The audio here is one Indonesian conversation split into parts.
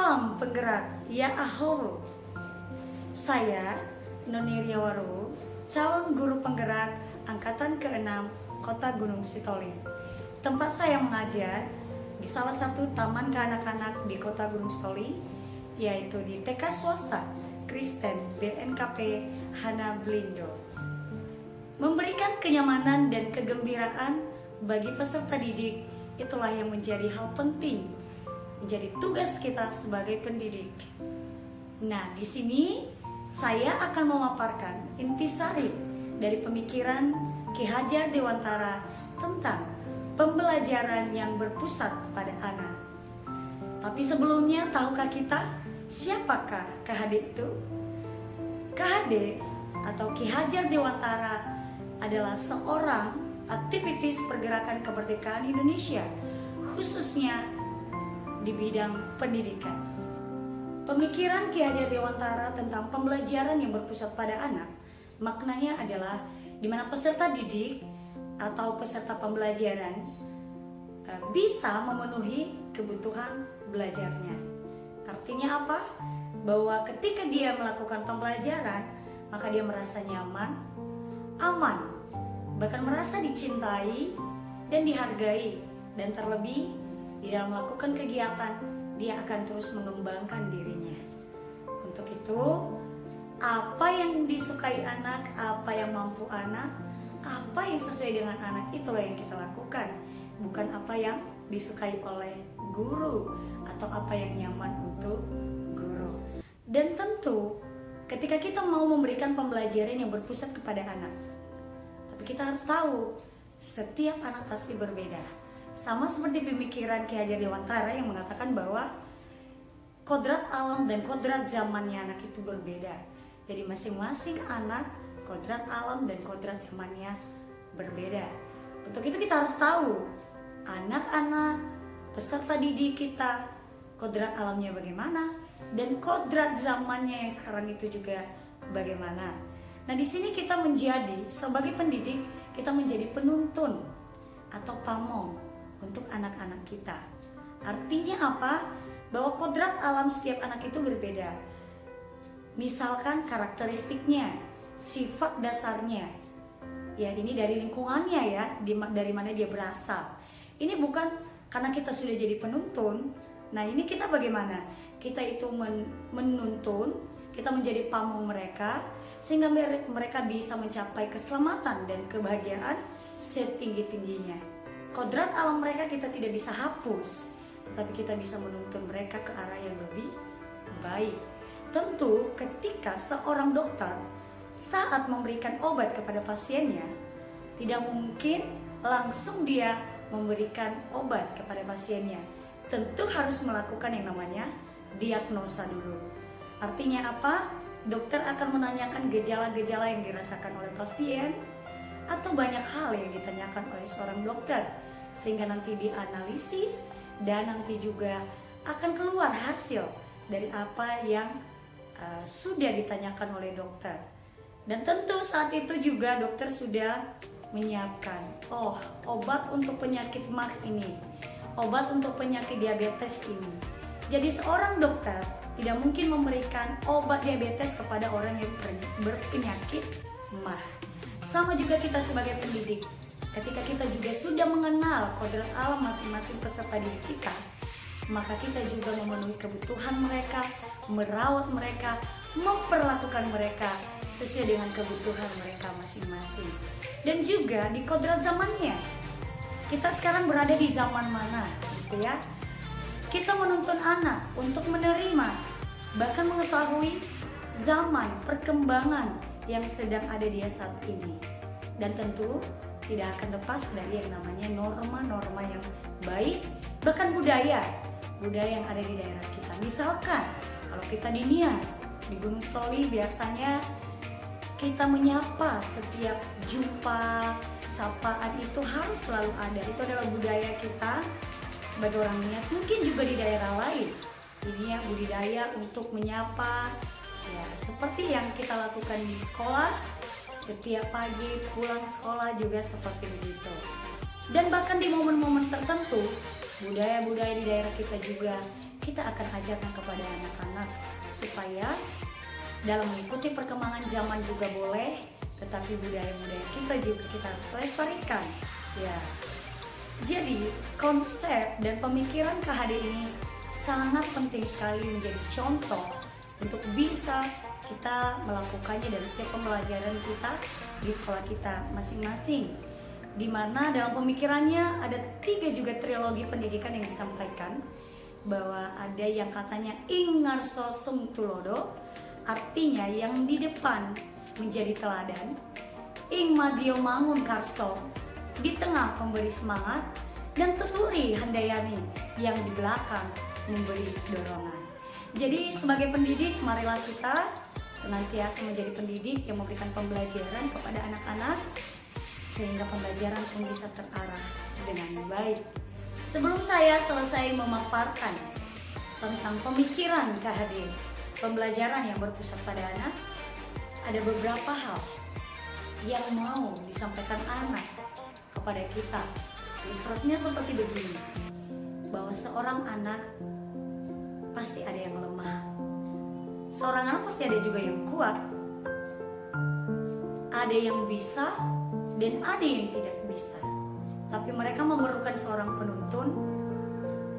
Salam penggerak, ya ahoro. Saya, Noni Riawaru, calon guru penggerak Angkatan ke-6 Kota Gunung Sitoli. Tempat saya mengajar di salah satu taman kanak-kanak di Kota Gunung Sitoli, yaitu di TK Swasta Kristen BNKP Hana Blindo. Memberikan kenyamanan dan kegembiraan bagi peserta didik, itulah yang menjadi hal penting, menjadi tugas kita sebagai pendidik. Nah, di sini saya akan memaparkan intisari dari pemikiran Ki Hajar Dewantara tentang pembelajaran yang berpusat pada anak. Tapi sebelumnya, tahukah kita siapakah KHD itu? KHD atau Ki Hajar Dewantara adalah seorang aktivitis pergerakan kemerdekaan Indonesia, khususnya di bidang pendidikan. Pemikiran Ki Hajar Dewantara tentang pembelajaran yang berpusat pada anak, maknanya adalah di mana peserta didik atau peserta pembelajaran bisa memenuhi kebutuhan belajarnya. Artinya apa? Bahwa ketika dia melakukan pembelajaran, maka dia merasa nyaman, aman, bahkan merasa dicintai dan dihargai, dan terlebih di dalam melakukan kegiatan dia akan terus mengembangkan dirinya. Untuk itu, apa yang disukai anak, apa yang mampu anak, apa yang sesuai dengan anak, itulah yang kita lakukan, bukan apa yang disukai oleh guru atau apa yang nyaman untuk guru. Dan tentu ketika kita mau memberikan pembelajaran yang berpusat kepada anak, tapi kita harus tahu setiap anak pasti berbeda. Sama seperti pemikiran Ki Hajar Dewantara yang mengatakan bahwa kodrat alam dan kodrat zamannya anak itu berbeda. Jadi masing-masing anak, kodrat alam dan kodrat zamannya berbeda. Untuk itu kita harus tahu anak-anak peserta didik kita, kodrat alamnya bagaimana dan kodrat zamannya yang sekarang itu juga bagaimana. Nah, di sini kita menjadi sebagai pendidik, kita menjadi penuntun atau pamong untuk anak-anak kita. Artinya apa? Bahwa kodrat alam setiap anak itu berbeda. Misalkan karakteristiknya, sifat dasarnya. Ya, ini dari lingkungannya ya, dari mana dia berasal. Ini bukan karena kita sudah jadi penuntun. Nah, ini kita bagaimana? Kita itu menuntun, kita menjadi pamong mereka, sehingga mereka bisa mencapai keselamatan dan kebahagiaan setinggi-tingginya. Kodrat alam mereka kita tidak bisa hapus, tetapi kita bisa menuntun mereka ke arah yang lebih baik. Tentu ketika seorang dokter saat memberikan obat kepada pasiennya, tidak mungkin langsung dia memberikan obat kepada pasiennya. Tentu harus melakukan yang namanya diagnosa dulu. Artinya apa? Dokter akan menanyakan gejala-gejala yang dirasakan oleh pasien atau banyak hal yang ditanyakan oleh seorang dokter, sehingga nanti dianalisis dan nanti juga akan keluar hasil dari apa yang sudah ditanyakan oleh dokter. Dan tentu saat itu juga dokter sudah menyiapkan obat untuk penyakit MAC ini, obat untuk penyakit diabetes ini. Jadi seorang dokter tidak mungkin memberikan obat diabetes kepada orang yang berpenyakit MAC. Sama juga kita sebagai pendidik, ketika kita juga sudah mengenal kodrat alam masing-masing peserta didik kita, maka kita juga memenuhi kebutuhan mereka, merawat mereka, memperlakukan mereka sesuai dengan kebutuhan mereka masing-masing. Dan juga di kodrat zamannya, kita sekarang berada di zaman mana gitu ya. Kita menuntun anak untuk menerima, bahkan mengetahui zaman perkembangan yang sedang ada di saat ini. Dan tentu tidak akan lepas dari yang namanya norma-norma yang baik, bahkan budaya yang ada di daerah kita. Misalkan kalau kita di Nias, di Gunung Sitoli, biasanya kita menyapa setiap jumpa, sapaan itu harus selalu ada. Itu adalah budaya kita sebagai orang Nias. Mungkin juga di daerah lain ini ya, budidaya untuk menyapa ya, seperti yang kita lakukan di sekolah. Setiap pagi pulang sekolah juga seperti begitu. Dan bahkan di momen-momen tertentu, budaya-budaya di daerah kita juga kita akan ajarkan kepada anak-anak supaya dalam mengikuti perkembangan zaman juga boleh, tetapi budaya-budaya kita juga kita harus lestarikan. Ya. Jadi konsep dan pemikiran KHD ini sangat penting sekali menjadi contoh untuk bisa kita melakukannya dalam setiap pembelajaran kita di sekolah kita masing-masing. Di mana dalam pemikirannya ada 3 juga trilogi pendidikan yang disampaikan, bahwa ada yang katanya ing ngarso sum tulodo, artinya yang di depan menjadi teladan, ing madyo mangun karso, di tengah memberi semangat, dan tuturi handayani, yang di belakang memberi dorongan. Jadi sebagai pendidik, marilah kita senantiasa menjadi pendidik yang memberikan pembelajaran kepada anak-anak, sehingga pembelajaran pun bisa terarah dengan baik. Sebelum saya selesai memaparkan tentang pemikiran KHD, pembelajaran yang berpusat pada anak, ada beberapa hal yang mau disampaikan anak kepada kita. Ilustrasinya seperti begini, bahwa seorang anak pasti ada yang lemah, seorang anak pasti ada juga yang kuat, ada yang bisa dan ada yang tidak bisa. Tapi mereka memerlukan seorang penuntun,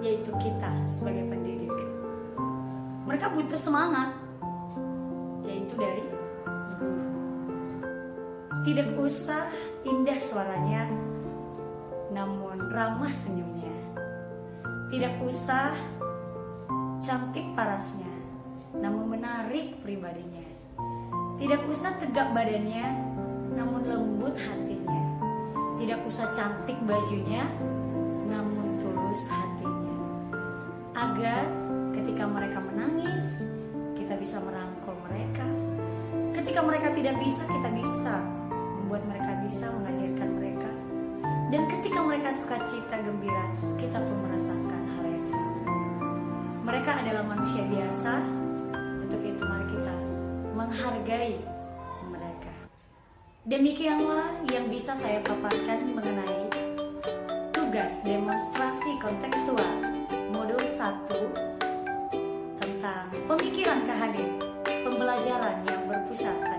yaitu kita sebagai pendidik. Mereka butuh semangat, yaitu dari guru. Tidak usah indah suaranya, namun ramah senyumnya. Tidak usah cantik parasnya, namun menarik pribadinya. Tidak usah tegap badannya, namun lembut hatinya. Tidak usah cantik bajunya, namun tulus hatinya. Agar ketika mereka menangis, kita bisa merangkul mereka. Ketika mereka tidak bisa, kita bisa membuat mereka bisa, mengajarkan mereka. Dan ketika mereka sukacita gembira, kita pun merasakan hal yang sama. Mereka adalah manusia biasa, untuk itu mari kita menghargai mereka. Demikianlah yang bisa saya paparkan mengenai tugas demonstrasi kontekstual modul 1 tentang pemikiran KHD, pembelajaran yang berpusat pada